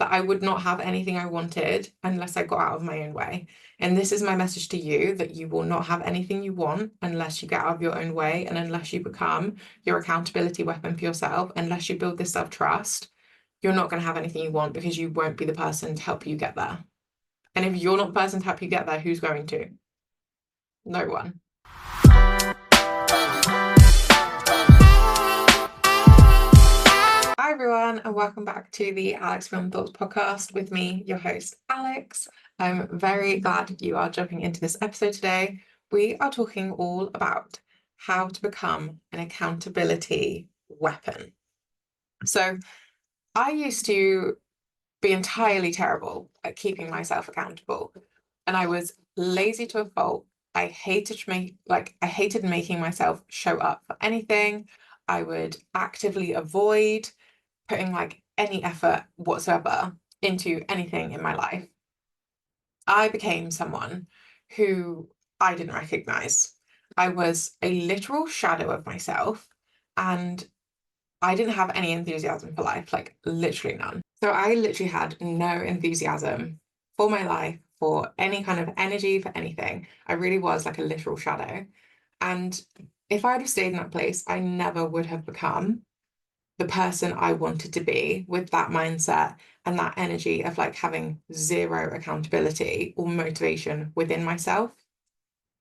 that I would not have anything I wanted unless I got out of my own way. And this is my message to you, that you will not have anything you want unless you get out of your own way, and unless you become your accountability weapon for yourself, unless you build this self-trust, you're not going to have anything you want, because you won't be the person to help you get there. And if you're not the person to help you get there, who's going to? No one. Hi everyone, and welcome back to the Alex Film Thoughts podcast with me, your host, Alex. I'm very glad you are jumping into this episode today. We are talking all about how to become an accountability weapon. So I used to be entirely terrible at keeping myself accountable, and I was lazy to a fault. I hated making myself show up for anything. I would actively avoid putting any effort whatsoever into anything in my life. I became someone who I didn't recognize. I was a literal shadow of myself, and I didn't have any enthusiasm for life, literally none. So I literally had no enthusiasm for my life, for any kind of energy, for anything. I really was like a literal shadow. And if I'd have stayed in that place, I never would have become the person I wanted to be, with that mindset and that energy of having zero accountability or motivation within myself.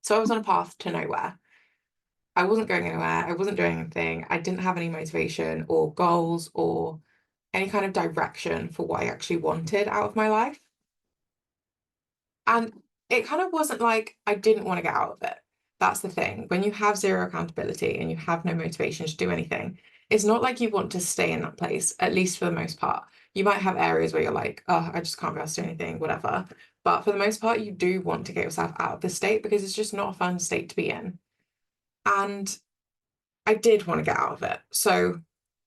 So I was on a path to nowhere. I wasn't going anywhere. I wasn't doing anything. I didn't have any motivation or goals or any kind of direction for what I actually wanted out of my life. And it kind of wasn't like I didn't want to get out of it. That's the thing. When you have zero accountability and you have no motivation to do anything, it's not like you want to stay in that place, at least for the most part. You might have areas where you're like, oh, I just can't be able to do anything, whatever. But for the most part, you do want to get yourself out of this state, because it's just not a fun state to be in. And I did want to get out of it. So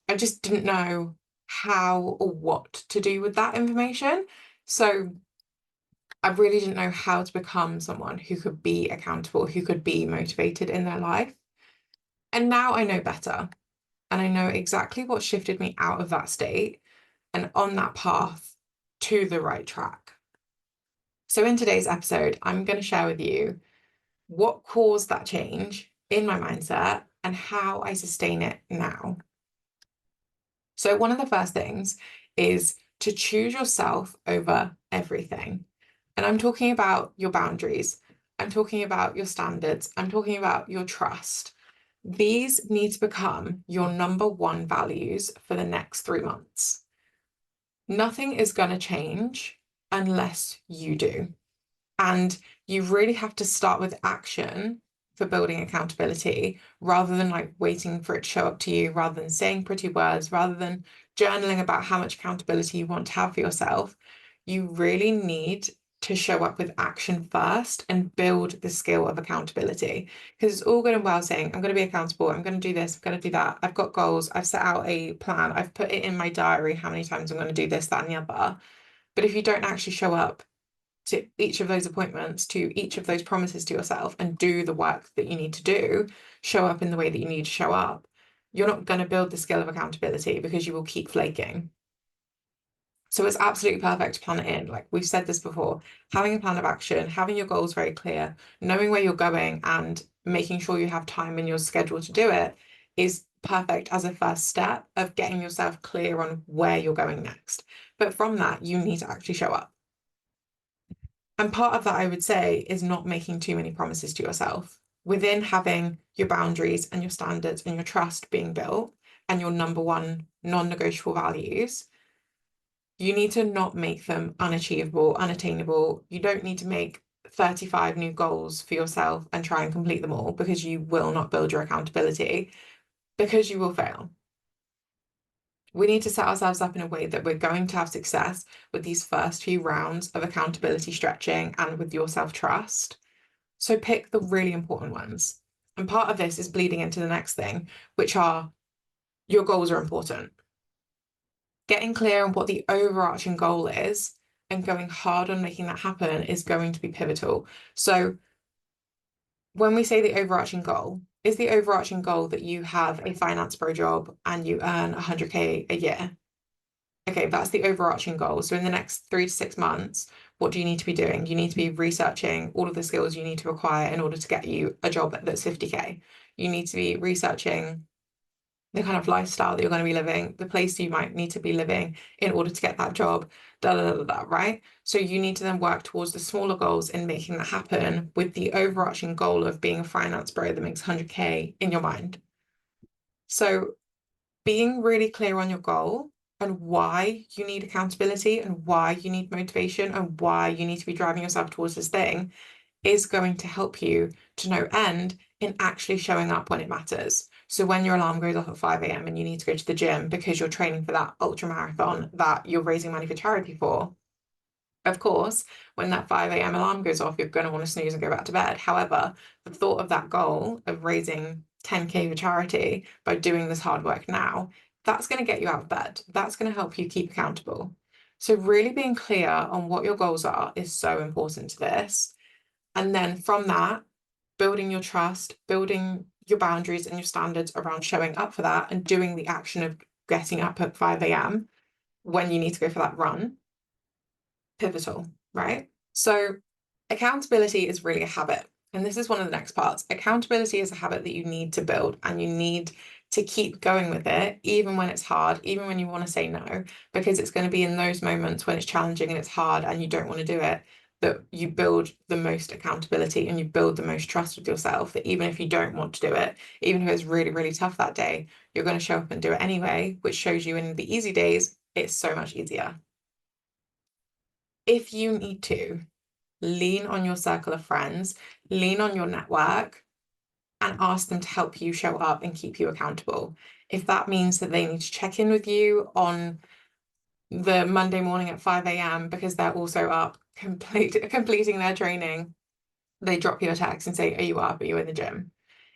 I just didn't know how or what to do with that information. So I really didn't know how to become someone who could be accountable, who could be motivated in their life. And now I know better. And I know exactly what shifted me out of that state and on that path to the right track. So in today's episode, I'm going to share with you what caused that change in my mindset and how I sustain it now. So one of the first things is to choose yourself over everything. And I'm talking about your boundaries. I'm talking about your standards. I'm talking about your trust. These need to become your number one values for the next 3 months. Nothing is going to change unless you do. And you really have to start with action for building accountability, rather than waiting for it to show up to you, rather than saying pretty words, rather than journaling about how much accountability you want to have for yourself. You really need to show up with action first and build the skill of accountability. Because it's all good and well saying, I'm going to be accountable, I'm going to do this, I'm going to do that. I've got goals, I've set out a plan, I've put it in my diary how many times I'm going to do this, that, and the other. But if you don't actually show up to each of those appointments, to each of those promises to yourself, and do the work that you need to do, show up in the way that you need to show up, you're not going to build the skill of accountability, because you will keep flaking. So it's absolutely perfect to plan it in. Like we've said this before, having a plan of action, having your goals very clear, knowing where you're going, and making sure you have time in your schedule to do it is perfect as a first step of getting yourself clear on where you're going next. But from that, you need to actually show up. And part of that, I would say, is not making too many promises to yourself. Within having your boundaries and your standards and your trust being built and your number one non-negotiable values, you need to not make them unachievable, unattainable. You don't need to make 35 new goals for yourself and try and complete them all, because you will not build your accountability, because you will fail. We need to set ourselves up in a way that we're going to have success with these first few rounds of accountability stretching and with your self-trust. So pick the really important ones. And part of this is bleeding into the next thing, which are your goals are important. Getting clear on what the overarching goal is and going hard on making that happen is going to be pivotal. So when we say the overarching goal, is the overarching goal that you have a finance pro job and you earn 100K a year? okay, that's the overarching goal. So in the next 3 to 6 months, what do you need to be doing? You need to be researching all of the skills you need to acquire in order to get you a job that's 50K. You need to be researching the kind of lifestyle that you're going to be living, the place you might need to be living in order to get that job, right? So you need to then work towards the smaller goals in making that happen with the overarching goal of being a finance bro that makes 100K in your mind. So being really clear on your goal and why you need accountability and why you need motivation and why you need to be driving yourself towards this thing is going to help you to no end in actually showing up when it matters. So when your alarm goes off at 5 a.m. and you need to go to the gym because you're training for that ultra marathon that you're raising money for charity for, of course, when that 5 a.m. alarm goes off, you're going to want to snooze and go back to bed. However, the thought of that goal of raising 10K for charity by doing this hard work now, that's going to get you out of bed. That's going to help you keep accountable. So really being clear on what your goals are is so important to this. And then from that, building your trust, building your boundaries and your standards around showing up for that and doing the action of getting up at 5 a.m. when you need to go for that run, pivotal, right? So accountability is really a habit. And this is one of the next parts. Accountability is a habit that you need to build and you need to keep going with it, even when it's hard, even when you want to say no, because it's going to be in those moments when it's challenging and it's hard and you don't want to do it, that you build the most accountability and you build the most trust with yourself, that even if you don't want to do it, even if it's really, really tough that day, you're going to show up and do it anyway, which shows you in the easy days, it's so much easier. If you need to, lean on your circle of friends, lean on your network, and ask them to help you show up and keep you accountable. If that means that they need to check in with you on the Monday morning at 5 a.m. because they're also up completing their training, they drop you a text and say, are you up? Are you in the gym?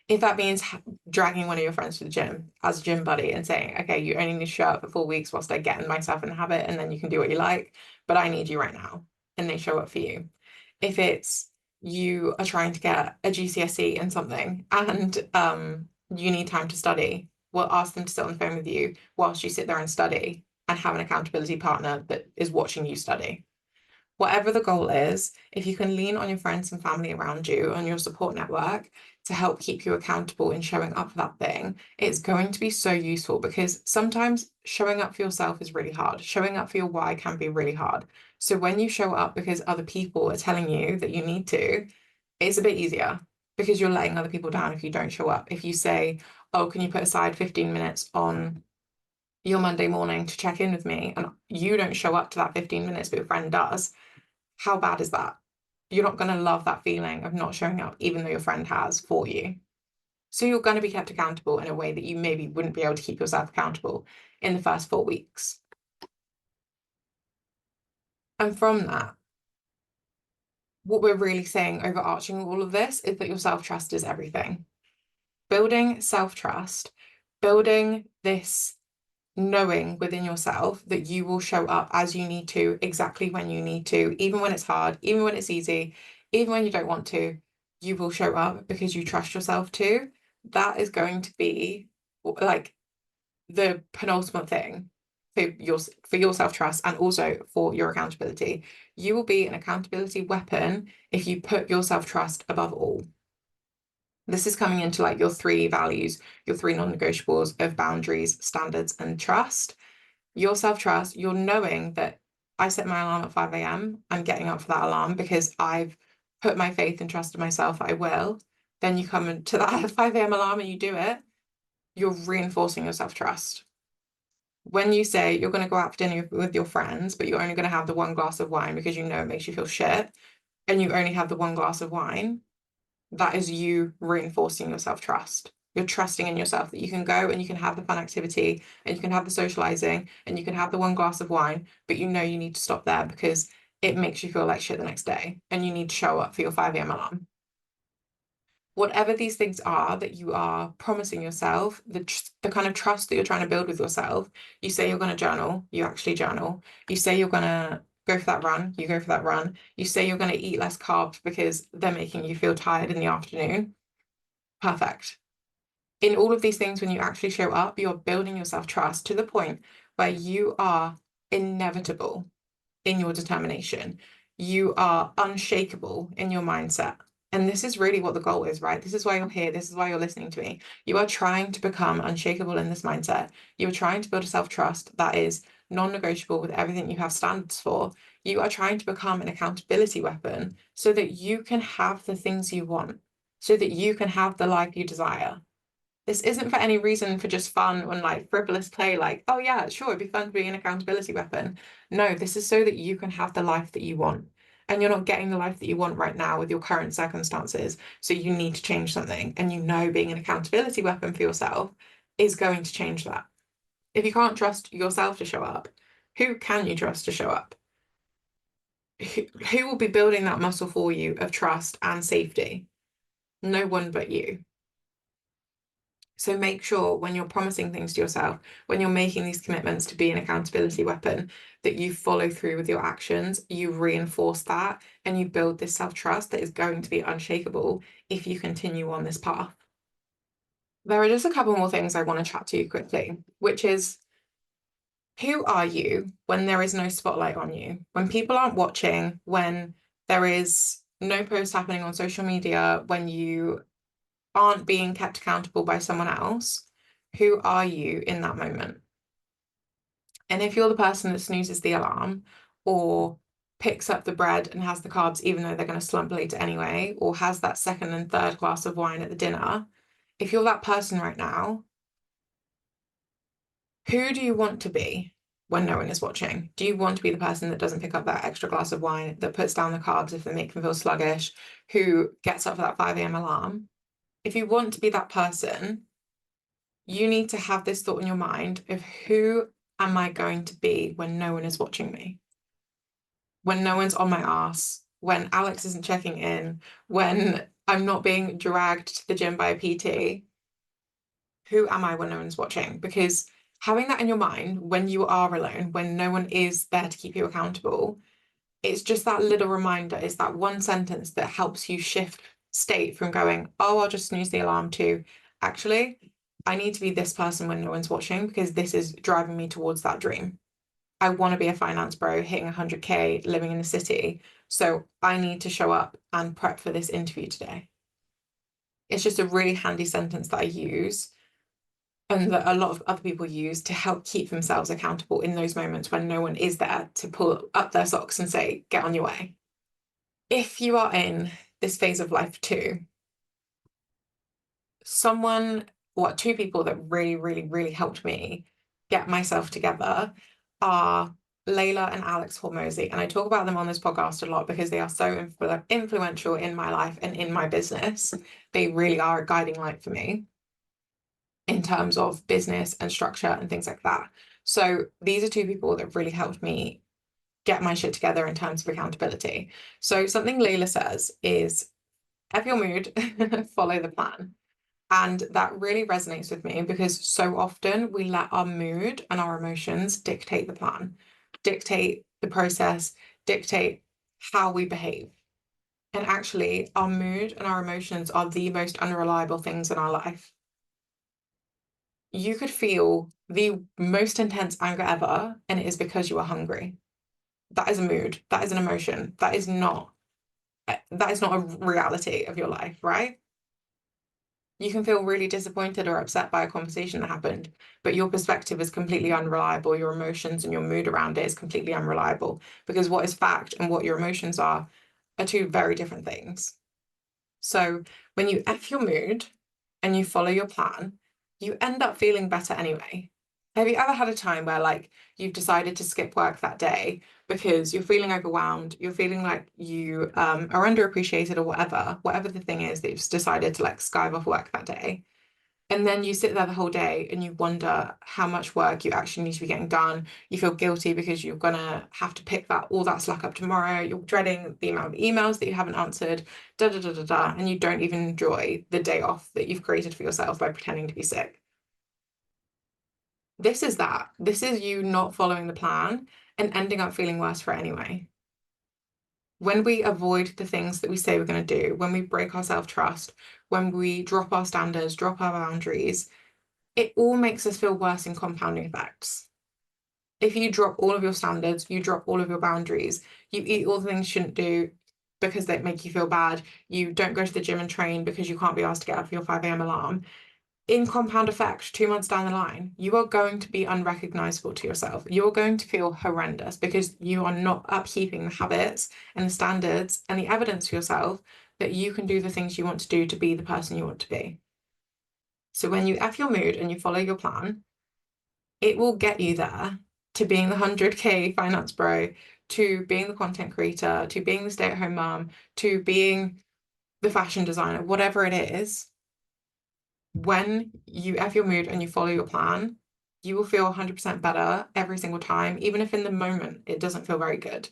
If that means dragging one of your friends to the gym as a gym buddy and saying, okay, you only need to show up for 4 weeks whilst I get myself in the habit and then you can do what you like, but I need you right now. And they show up for you. If it's you are trying to get a GCSE in something and you need time to study, well, ask them to sit on the phone with you whilst you sit there and study and have an accountability partner that is watching you study. Whatever the goal is, if you can lean on your friends and family around you, on your support network to help keep you accountable in showing up for that thing, it's going to be so useful because sometimes showing up for yourself is really hard. Showing up for your why can be really hard. So when you show up because other people are telling you that you need to, it's a bit easier because you're letting other people down if you don't show up. If you say, oh, can you put aside 15 minutes on your Monday morning to check in with me, and you don't show up to that 15 minutes, but your friend does, how bad is that? You're not going to love that feeling of not showing up, even though your friend has for you. So you're going to be kept accountable in a way that you maybe wouldn't be able to keep yourself accountable in the first 4 weeks. And from that, what we're really saying overarching all of this is that your self-trust is everything. Building self-trust, building this knowing within yourself that you will show up as you need to, exactly when you need to, even when it's hard, even when it's easy, even when you don't want to, you will show up because you trust yourself to. That is going to be like the penultimate thing for your self-trust and also for your accountability. You will be an accountability weapon if you put your self-trust above all. This is coming into like your 3 values, your 3 non-negotiables of boundaries, standards, and trust. Your self-trust, you're knowing that I set my alarm at 5 a.m. I'm getting up for that alarm because I've put my faith and trust in myself that I will. Then you come into that 5 a.m. alarm and you do it, you're reinforcing your self-trust. When you say you're going to go out for dinner with your friends, but you're only going to have the 1 glass of wine because you know it makes you feel shit, and you only have the 1 glass of wine, that is you reinforcing your self-trust. You're trusting in yourself that you can go and you can have the fun activity and you can have the socializing and you can have the 1 glass of wine, but you know you need to stop there because it makes you feel like shit the next day and you need to show up for your 5 a.m. alarm. Whatever these things are that you are promising yourself, the kind of trust that you're trying to build with yourself, you say you're going to journal, you actually journal. You say you're going to go for that run, you go for that run. You say you're going to eat less carbs because they're making you feel tired in the afternoon. Perfect. In all of these things, when you actually show up, you're building your self-trust to the point where you are inevitable in your determination. You are unshakable in your mindset. And this is really what the goal is, right? This is why you're here. This is why you're listening to me. You are trying to become unshakable in this mindset. You are trying to build a self-trust that is non-negotiable with everything you have standards for. You are trying to become an accountability weapon so that you can have the things you want, so that you can have the life you desire. This isn't for any reason for just fun and like frivolous play, like, oh yeah, sure, it'd be fun to be an accountability weapon. No, this is so that you can have the life that you want. And you're not getting the life that you want right now with your current circumstances. So you need to change something. And you know being an accountability weapon for yourself is going to change that. If you can't trust yourself to show up, who can you trust to show up? Who will be building that muscle for you of trust and safety? No one but you. So make sure when you're promising things to yourself, when you're making these commitments to be an accountability weapon, that you follow through with your actions, you reinforce that, and you build this self-trust that is going to be unshakable if you continue on this path. There are just a couple more things I want to chat to you quickly, which is, who are you when there is no spotlight on you? When people aren't watching, when there is no post happening on social media, when you aren't being kept accountable by someone else, who are you in that moment? And if you're the person that snoozes the alarm or picks up the bread and has the carbs even though they're going to slump later anyway, or has that second and third glass of wine at the dinner, if you're that person right now, who do you want to be when no one is watching? Do you want to be the person that doesn't pick up that extra glass of wine, that puts down the carbs if they make them feel sluggish, who gets up for that 5 a.m. alarm? If you want to be that person, you need to have this thought in your mind of, who am I going to be when no one is watching me? When no one's on my ass, when Alex isn't checking in, when I'm not being dragged to the gym by a PT, who am I when no one's watching? Because having that in your mind when you are alone, when no one is there to keep you accountable, it's just that little reminder, it's that one sentence that helps you shift state from going, oh, I'll just snooze the alarm, to actually, I need to be this person when no one's watching because this is driving me towards that dream. I want to be a finance bro hitting 100K living in the city. So I need to show up and prep for this interview today. It's just a really handy sentence that I use and that a lot of other people use to help keep themselves accountable in those moments when no one is there to pull up their socks and say, get on your way. If you are in this phase of life too, two people that really, really, really helped me get myself together are Leila and Alex Hormozi. And I talk about them on this podcast a lot because they are so influential in my life and in my business. They really are a guiding light for me in terms of business and structure and things like that. So these are two people that really helped me get my shit together in terms of accountability. So something Leila says is, F your mood, follow the plan. And that really resonates with me because so often we let our mood and our emotions dictate the plan, dictate the process, dictate how we behave. And actually, our mood and our emotions are the most unreliable things in our life. You could feel the most intense anger ever, and it is because you are hungry. That is a mood, that is an emotion, that is not a reality of your life, right? You can feel really disappointed or upset by a conversation that happened, but your perspective is completely unreliable. Your emotions and your mood around it is completely unreliable because what is fact and what your emotions are two very different things. So when you F your mood and you follow your plan, you end up feeling better anyway. Have you ever had a time where like you've decided to skip work that day because you're feeling overwhelmed, you're feeling like you are underappreciated or whatever the thing is that you've decided to like skive off work that day. And then you sit there the whole day and you wonder how much work you actually need to be getting done. You feel guilty because you're gonna have to pick all that slack up tomorrow. You're dreading the amount of emails that you haven't answered, and you don't even enjoy the day off that you've created for yourself by pretending to be sick. This is that. This is you not following the plan and ending up feeling worse for it anyway. When we avoid the things that we say we're going to do, when we break our self-trust, when we drop our standards, drop our boundaries, it all makes us feel worse in compounding effects. If you drop all of your standards, you drop all of your boundaries, you eat all the things you shouldn't do because they make you feel bad, you don't go to the gym and train because you can't be asked to get up for your 5 a.m. alarm, in compound effect, 2 months down the line, you are going to be unrecognizable to yourself. You're going to feel horrendous because you are not upkeeping the habits and the standards and the evidence for yourself that you can do the things you want to do to be the person you want to be. So when you F your mood and you follow your plan, it will get you there to being the 100K finance bro, to being the content creator, to being the stay-at-home mom, to being the fashion designer, whatever it is. When you F your mood and you follow your plan, you will feel 100% better every single time, even if in the moment it doesn't feel very good.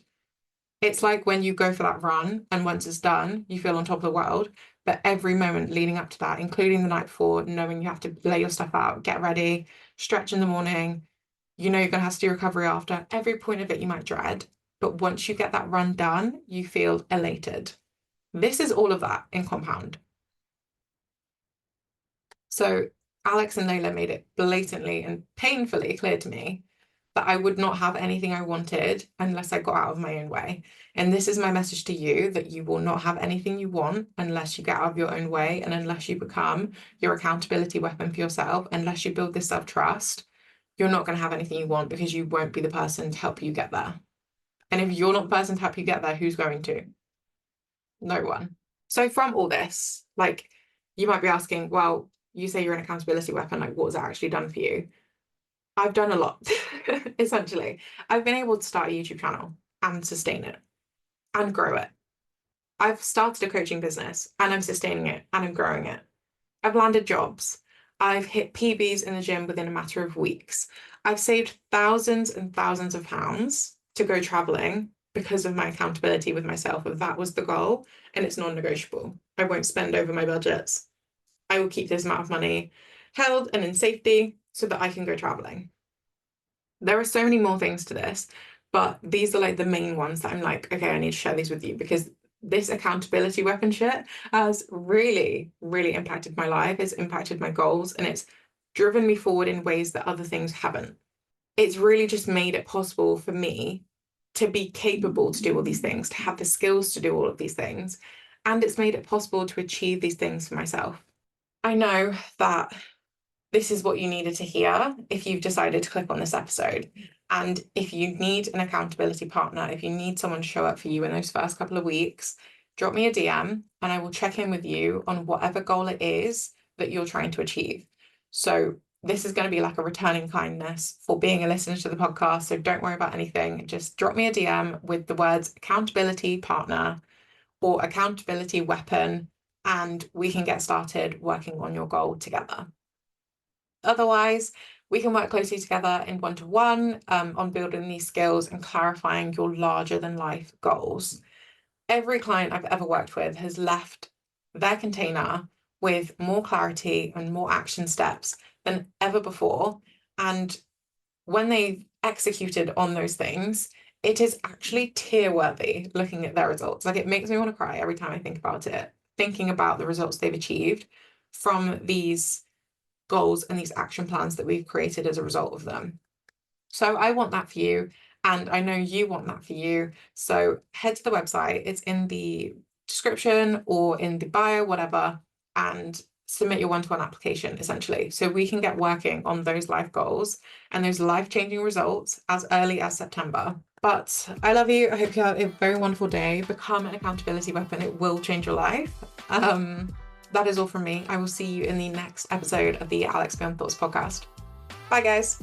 It's like when you go for that run and once it's done, you feel on top of the world. But every moment leading up to that, including the night before, knowing you have to lay your stuff out, get ready, stretch in the morning, you know you're going to have to do recovery after, every point of it you might dread. But once you get that run done, you feel elated. This is all of that in compound. So Alex and Leila made it blatantly and painfully clear to me that I would not have anything I wanted unless I got out of my own way. And this is my message to you, that you will not have anything you want unless you get out of your own way and unless you become your accountability weapon for yourself, unless you build this self-trust. You're not going to have anything you want because you won't be the person to help you get there. And if you're not the person to help you get there, who's going to? No one. So from all this, like, you might be asking, well, you say you're an accountability weapon, like what has it actually done for you? I've done a lot, essentially. I've been able to start a YouTube channel and sustain it and grow it. I've started a coaching business and I'm sustaining it and I'm growing it. I've landed jobs. I've hit PBs in the gym within a matter of weeks. I've saved thousands and thousands of pounds to go traveling because of my accountability with myself. If that was the goal, and it's non-negotiable. I won't spend over my budgets. I will keep this amount of money held and in safety so that I can go traveling. There are so many more things to this, but these are like the main ones that I'm like, okay, I need to share these with you because this accountability weapon shit has really, really impacted my life. It's impacted my goals and it's driven me forward in ways that other things haven't. It's really just made it possible for me to be capable to do all these things, to have the skills to do all of these things. And it's made it possible to achieve these things for myself. I know that this is what you needed to hear if you've decided to click on this episode. And if you need an accountability partner, if you need someone to show up for you in those first couple of weeks, drop me a DM and I will check in with you on whatever goal it is that you're trying to achieve. So this is going to be like a returning kindness for being a listener to the podcast. So don't worry about anything. Just drop me a DM with the words accountability partner or accountability weapon, and we can get started working on your goal together. Otherwise, we can work closely together in one-to-one on building these skills and clarifying your larger than life goals. Every client I've ever worked with has left their container with more clarity and more action steps than ever before. And when they've executed on those things, it is actually tear-worthy looking at their results. Like, it makes me want to cry every time I think about it, thinking about the results they've achieved from these goals and these action plans that we've created as a result of them. So I want that for you, and I know you want that for you. So head to the website, it's in the description or in the bio, whatever, and submit your one-to-one application, essentially, so we can get working on those life goals and those life-changing results as early as September. But I love you. I hope you have a very wonderful day. Become an accountability weapon. It will change your life. That is all from me. I will see you in the next episode of the Alex Beyond Thoughts podcast. Bye, guys.